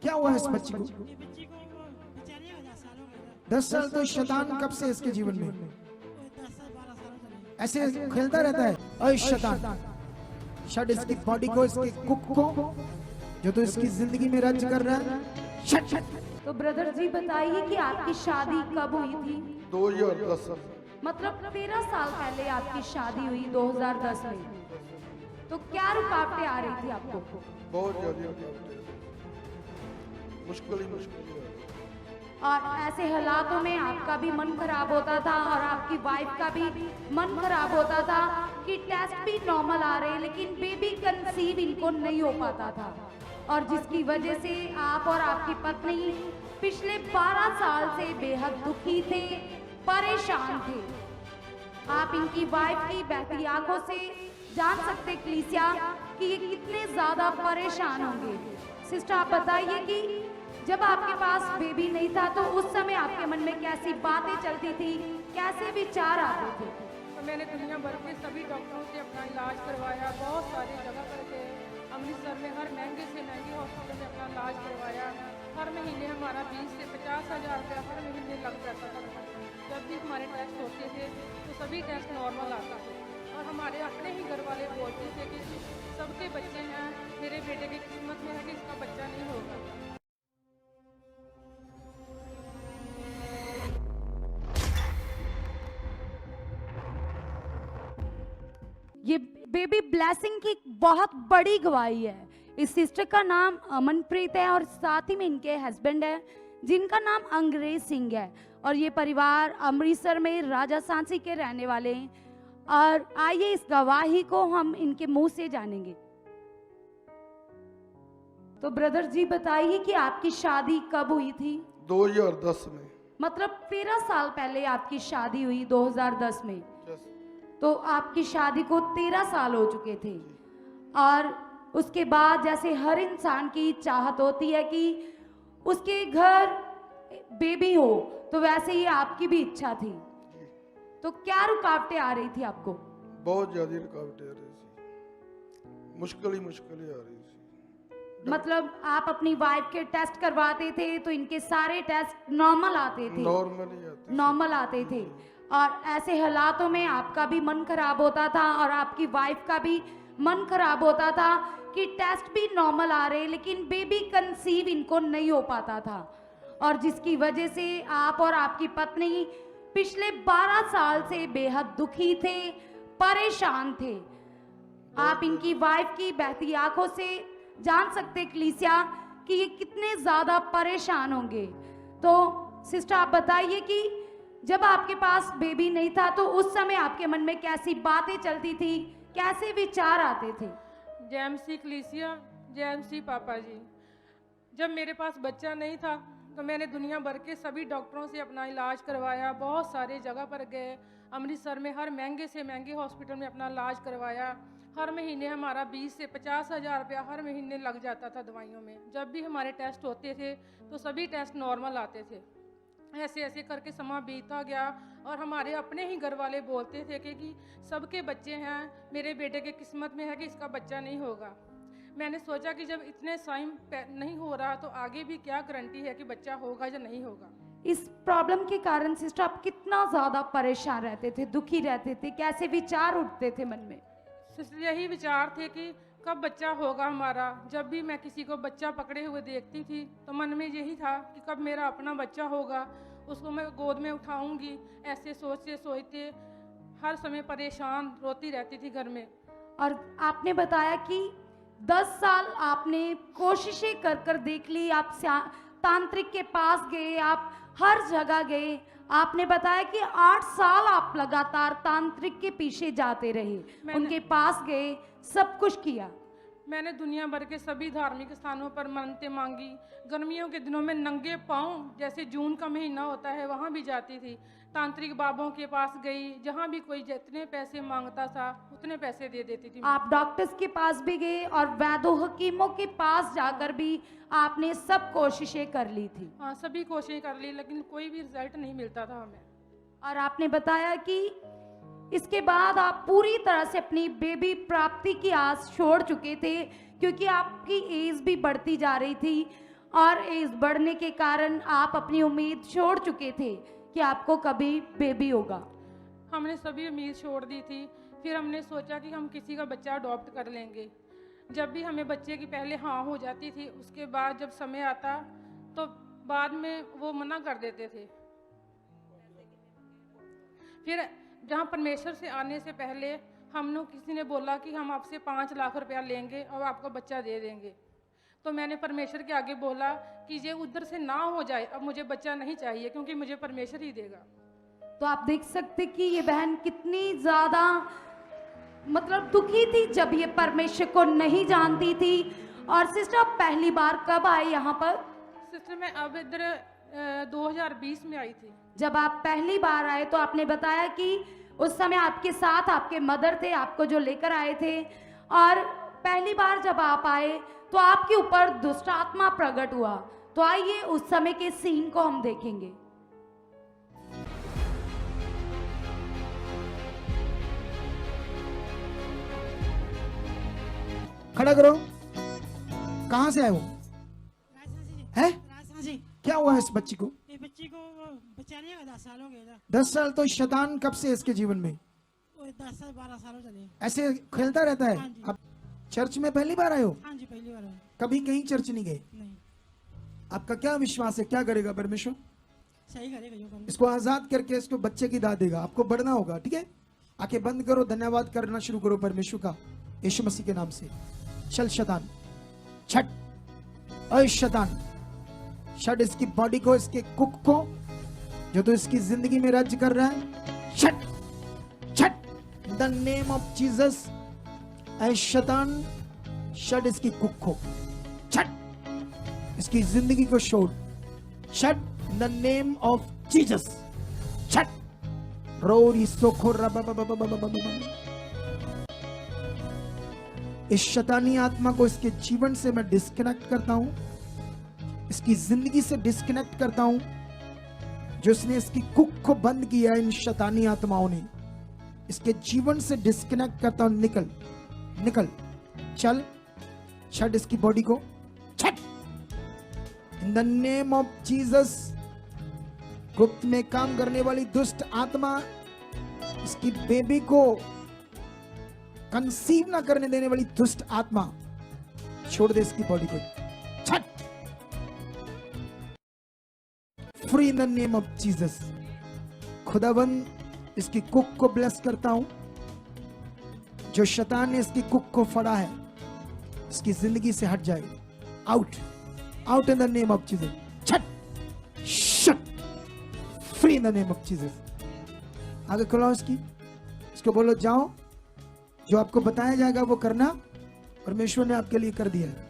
क्या हुआ है इस बच्ची को? ये बच्ची को बेचारी 10 साल हो गए। 10 साल तो शैतान कब से इसके जीवन में 10 साल 12 साल हो गए। ऐसे खेलता रहता है? अय शैतान, शट इसकी बॉडी को, इसके कुक को, जो तो इसकी जिंदगी में राज कर रहा है, शट शट। तो ब्रदर जी बताइए कि आपकी शादी कब हुई थी? 2010 मतलब 13 साल पहले आपकी शादी हुई 2010 में। तो क्या रुकावटें आ रही थी आपको? बहुत ज्यादा मुश्किल ही मुश्किल है। और ऐसे हालातों में आपका भी मन खराब होता था और आपकी वाइफ का भी मन खराब होता था कि टेस्ट भी नॉर्मल आ रहे लेकिन बेबी कंसीव इनको नहीं हो पाता था, और जिसकी वजह से आप और आपकी पत्नी पिछले 12 साल से बेहद दुखी थे, परेशान थे। आप इनकी वाइफ की बहती आंखों से जान सकते कलीसिया कि ये कितने ज्यादा परेशान होंगे। सिस्टर आप बताइए कि जब आपके पास बेबी नहीं था तो उस समय आपके मन में कैसी बातें चलती थी, कैसे विचार आते थे? तो मैंने दुनिया भर के सभी डॉक्टरों से अपना इलाज करवाया, बहुत सारी जगह पर गए, अमृतसर में हर महंगे से महंगे हॉस्पिटल में अपना इलाज करवाया। हर महीने हमारा 20 से 50 हज़ार रुपया हर महीने लग जाता था। जब भी हमारे टेस्ट होते थे तो सभी टेस्ट नॉर्मल आते थे, और हमारे अपने ही घर वाले बोलते थे कि सबके बच्चे हैं, मेरे बेटे की किस्मत में है कि इसका बच्चा नहीं होगा। ये बेबी ब्लेसिंग की बहुत बड़ी गवाही है। इस सिस्टर का नाम अमनप्रीत है और साथ ही में इनके हस्बैंड है जिनका नाम अंग्रेज सिंह है, और ये परिवार अमृतसर में राजा सांसी के रहने वाले हैं। और आइए इस गवाही को हम इनके मुंह से जानेंगे। तो ब्रदर जी बताइए कि आपकी शादी कब हुई थी? 2010 में। मतलब 13 साल पहले आपकी शादी हुई 2010 में। तो आपकी शादी को 13 साल हो चुके थे, और उसके बाद जैसे हर इंसान की चाहत होती है कि उसके घर बेबी हो, तो वैसे ही आपकी भी इच्छा थी। तो क्या रुकावटें आ रही थी आपको? बहुत ज्यादा रुकावटें आ रही थी, मुश्किल ही आ रही थी। मतलब आप अपनी वाइफ के टेस्ट करवाते थे तो इनके सारे टेस्ट नॉर्मल आते थे? नॉर्मल आते थे। और ऐसे हालातों में आपका भी मन खराब होता था और आपकी वाइफ का भी मन खराब होता था कि टेस्ट भी नॉर्मल आ रहे लेकिन बेबी कंसीव इनको नहीं हो पाता था, और जिसकी वजह से आप और आपकी पत्नी पिछले 12 साल से बेहद दुखी थे, परेशान थे। आप इनकी वाइफ की बहती आंखों से जान सकते कलीसिया कि ये कितने ज्यादा परेशान होंगे। तो सिस्टर आप बताइए कि जब आपके पास बेबी नहीं था तो उस समय आपके मन में कैसी बातें चलती थी, कैसे विचार आते थे? जेएमसी कलीसिया, जेएमसी पापा जी, जब मेरे पास बच्चा नहीं था तो मैंने दुनिया भर के सभी डॉक्टरों से अपना इलाज करवाया, बहुत सारे जगह पर गए, अमृतसर में हर महंगे से महंगे हॉस्पिटल में अपना इलाज करवाया। हर महीने हमारा 20 से 50 हज़ार रुपया हर महीने लग जाता था दवाइयों में। जब भी हमारे टेस्ट होते थे तो सभी टेस्ट नॉर्मल आते थे। ऐसे ऐसे करके समा बीता गया, और हमारे अपने ही घर वाले बोलते थे कि सबके बच्चे हैं, मेरे बेटे की किस्मत में है कि इसका बच्चा नहीं होगा। मैंने सोचा कि जब इतने टाइम नहीं हो रहा तो आगे भी क्या गारंटी है कि बच्चा होगा या नहीं होगा। इस प्रॉब्लम के कारण सिस्टर आप कितना ज़्यादा परेशान रहते थे, दुखी रहते थे, कैसे विचार उठते थे मन में? यही विचार थे कि कब बच्चा होगा हमारा। जब भी मैं किसी को बच्चा पकड़े हुए देखती थी तो मन में यही था कि कब मेरा अपना बच्चा होगा, उसको मैं गोद में उठाऊंगी। ऐसे सोचते सोचते हर समय परेशान रोती रहती थी घर में। और आपने बताया कि 10 साल आपने कोशिशें कर कर देख ली, आप तांत्रिक के पास गए, आप हर जगह गए। आपने बताया कि 8 साल आप लगातार तांत्रिक के पीछे जाते रहे, उनके पास गए, सब कुछ किया। मैंने दुनिया भर के सभी धार्मिक स्थानों पर मन्नतें मांगी। गर्मियों के दिनों में नंगे पाँव, जैसे जून का महीना होता है, वहाँ भी जाती थी। तांत्रिक बाबों के पास गई, जहाँ भी कोई जितने पैसे मांगता था उतने पैसे दे देती थी। आप डॉक्टर्स के पास भी गए और वैदो हकीमों के पास जाकर भी आपने सब कोशिशें कर ली थी? हाँ, सभी कोशिशें कर ली, लेकिन कोई भी रिजल्ट नहीं मिलता था हमें। और आपने बताया कि इसके बाद आप पूरी तरह से अपनी बेबी प्राप्ति की आस छोड़ चुके थे, क्योंकि आपकी एज भी बढ़ती जा रही थी और एज बढ़ने के कारण आप अपनी उम्मीद छोड़ चुके थे कि आपको कभी बेबी होगा। हमने सभी उम्मीद छोड़ दी थी। फिर हमने सोचा कि हम किसी का बच्चा अडॉप्ट कर लेंगे। जब भी हमें बच्चे की पहले हाँ हो जाती थी, उसके बाद जब समय आता तो बाद में वो मना कर देते थे। फिर जहाँ परमेश्वर से आने से पहले हमने किसी ने बोला कि हम आपसे 5 लाख रुपया लेंगे और आपको बच्चा दे देंगे। तो मैंने परमेश्वर के आगे बोला कि ये उधर से ना हो जाए, अब मुझे बच्चा नहीं चाहिए क्योंकि मुझे परमेश्वर ही देगा। तो आप देख सकते कि ये बहन कितनी ज्यादा मतलब दुखी थी जब ये परमेश्वर को नहीं जानती थी। और सिस्टर आप पहली बार कब आए यहाँ पर? सिस्टर मैं अब इधर 2020 में आई थी। जब आप पहली बार आए तो आपने बताया कि उस समय आपके साथ आपके मदर थे, आपको जो लेकर आए थे। और पहली बार जब आप आए तो आपके ऊपर दुष्ट आत्मा प्रकट हुआ। तो आइए उस समय के सीन को हम देखेंगे। खड़ा करो। कहाँ से आए हो? राजस्थान से जी। है? राजस्थान से। क्या हुआ है इस बच्ची को? ये बच्ची को बच्चा नहीं है, 10 साल हो गए। 10 साल तो शैतान कब से इसके जीवन में? वो 10 से 12 साल हो चले। ऐसे खेलता रहता है? हाँ जी। अब चर्च में पहली बार आए हो? हाँ जी, पहली बार है। कभी कहीं चर्च नहीं गए? नहीं, आपका क्या विश्वास है, क्या करेगा परमेश्वर? सही करेगा जो करना। इसको आजाद करके इसको बच्चे की दाद देगा। आपको बढ़ना होगा, ठीक है? आंखें बंद करो, धन्यवाद करना शुरू करो परमेश्वर का, यीशु मसीह के नाम से। चल शैतान, छट, ओए शैतान, छट इसकी बॉडी को, इसके कुक को, जो तो इसकी जिंदगी में राज्य कर रहा है, छट छट, द नेम ऑफ जीसस। ऐ शैतान, छट इसकी कुक को, छट इसकी जिंदगी को छोड़, छट the name of Jesus, Chhath. Rory सोखो रब। इस शैतानी आत्मा को इसके जीवन से मैं डिस्कनेक्ट करता हूं, इसकी जिंदगी से डिस्कनेक्ट करता हूं। जो इसने इसकी कुक को बंद किया, इन शैतानी आत्माओं ने, इसके जीवन से डिस्कनेक्ट करता हूं। निकल निकल, चल, छट इसकी बॉडी को, छट इन द नेम ऑफ जीसस। गुप्त में काम करने वाली दुष्ट आत्मा, इसकी बेबी को कंसीव ना करने देने वाली दुष्ट आत्मा, छोड़ दे इसकी बॉडी को, छट। Free in the name of Jesus. खुदाबंद इसकी कुक को ब्लेस करता हूं। जो शैतान ने इसकी कुक को फड़ा है, इसकी जिंदगी से हट जाए। Out out in the name of Jesus, छट shut, free in the name of Jesus. आगे खुलाओ इसको बोलो जाओ, जो आपको बताया जाएगा वो करना, परमेश्वर ने आपके लिए कर दिया है।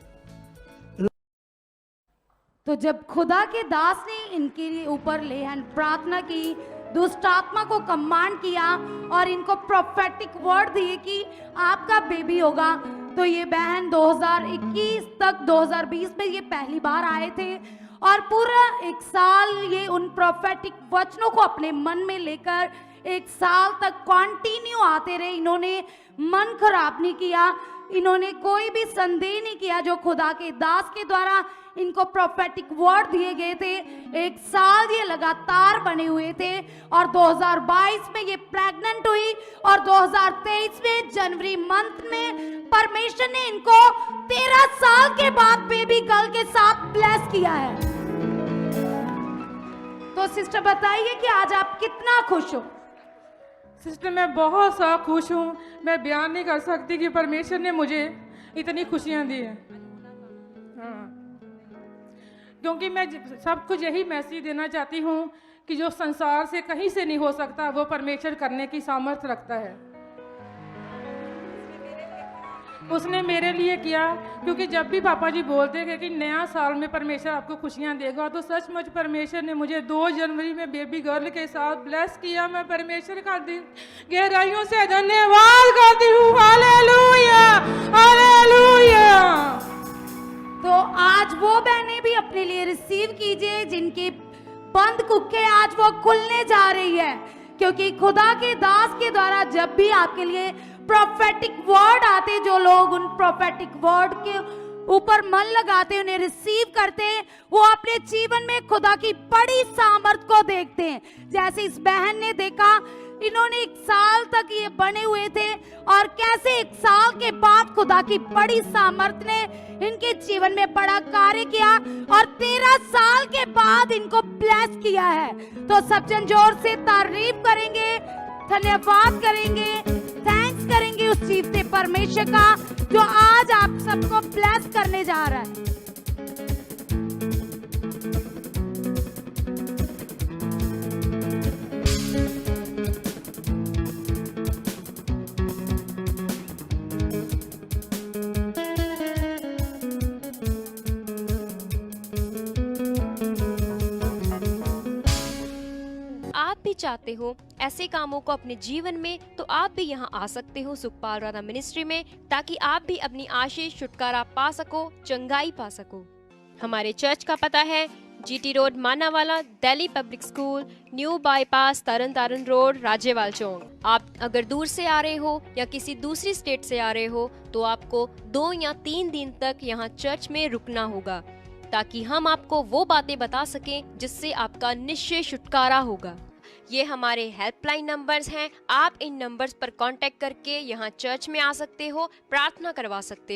तो जब खुदा के दास ने इनके ऊपर ले हैंड प्रार्थना की, दुष्ट आत्मा को कमांड किया और इनको प्रोफेटिक वर्ड दिए कि आपका बेबी होगा, तो ये बहन 2021 तक 2020 में ये पहली बार आए थे और पूरा 1 साल ये उन प्रोफेटिक वचनों को अपने मन में लेकर 1 साल तक कंटिन्यू आते रहे। इन्होंने मन खराब नहीं किया, इन्होंने कोई भी संदेह नहीं किया। जो खुदा के दास के द्वारा इनको प्रोफेटिक वर्ड दिए गए थे, 1 साल ये लगातार बने हुए थे और 2022 में ये प्रेग्नेंट हुई और 2023 में जनवरी मंथ में परमेश्वर ने इनको 13 साल के बाद बेबी गर्ल के साथ ब्लेस किया है। तो सिस्टर बताइए कि आज आप कितना खुश हो? सिस्टर मैं बहुत सा खुश हूँ, मैं बयान नहीं कर सकती कि परमेश्वर ने मुझे इतनी खुशियाँ दी हैं। हाँ, क्योंकि मैं सब कुछ यही मैसेज देना चाहती हूँ कि जो संसार से कहीं से नहीं हो सकता, वो परमेश्वर करने की सामर्थ्य रखता है। उसने मेरे लिए किया, क्योंकि जब भी पापा जी बोलते थे कि नया साल में परमेश्वर आपको खुशियां देगा, तो सचमुच परमेश्वर ने मुझे 2 जनवरी में बेबी गर्ल के साथ ब्लेस किया। मैं परमेश्वर का दिल गहराइयों से धन्यवाद करती हूँ। Hallelujah, hallelujah. तो आज वो बहनें भी अपने लिए रिसीव कीजिए जिनकी बंद कुक्के आज वो खुलने जा रही है, क्योंकि खुदा के दास के द्वारा जब भी आपके लिए प्रोफेटिक वर्ड आते, जो लोग उन प्रोफेटिक वर्ड के ऊपर मन लगाते, उन्हें रिसीव करते हैं, वो अपने जीवन में खुदा की बड़ी सामर्थ को देखते हैं। जैसे इस बहन ने देखा, इन्होंने 1 साल तक ये बने हुए थे और कैसे 1 साल के बाद खुदा की बड़ी सामर्थ ने इनके जीवन में बड़ा कार्य किया और 13 साल के बाद इनको ब्लेस किया है। तो सब जन जोर से तारीफ करेंगे, धन्यवाद करेंगे, थैंक्स करेंगे उस जीवते परमेश्वर का जो आज आप सबको ब्लेस करने जा रहा है। आप भी चाहते हो ऐसे कामों को अपने जीवन में, तो आप भी यहाँ आ सकते हो सुखपाल राणा मिनिस्ट्री में, ताकि आप भी अपनी आशीष छुटकारा पा सको, चंगाई पा सको। हमारे चर्च का पता है GT Road Manawala, Delhi Public School, New Bypass, Tarn Taran Road, Rajyawal Chowk. आप अगर दूर से आ रहे हो या किसी दूसरी स्टेट से आ रहे हो तो आपको 2 या 3 दिन तक यहाँ चर्च में रुकना होगा, ताकि हम आपको वो बातें बता सकें जिससे आपका निश्चय छुटकारा होगा। ये हमारे हेल्पलाइन नंबर्स हैं, आप इन नंबर्स पर कांटेक्ट करके यहाँ चर्च में आ सकते हो, प्रार्थना करवा सकते हो।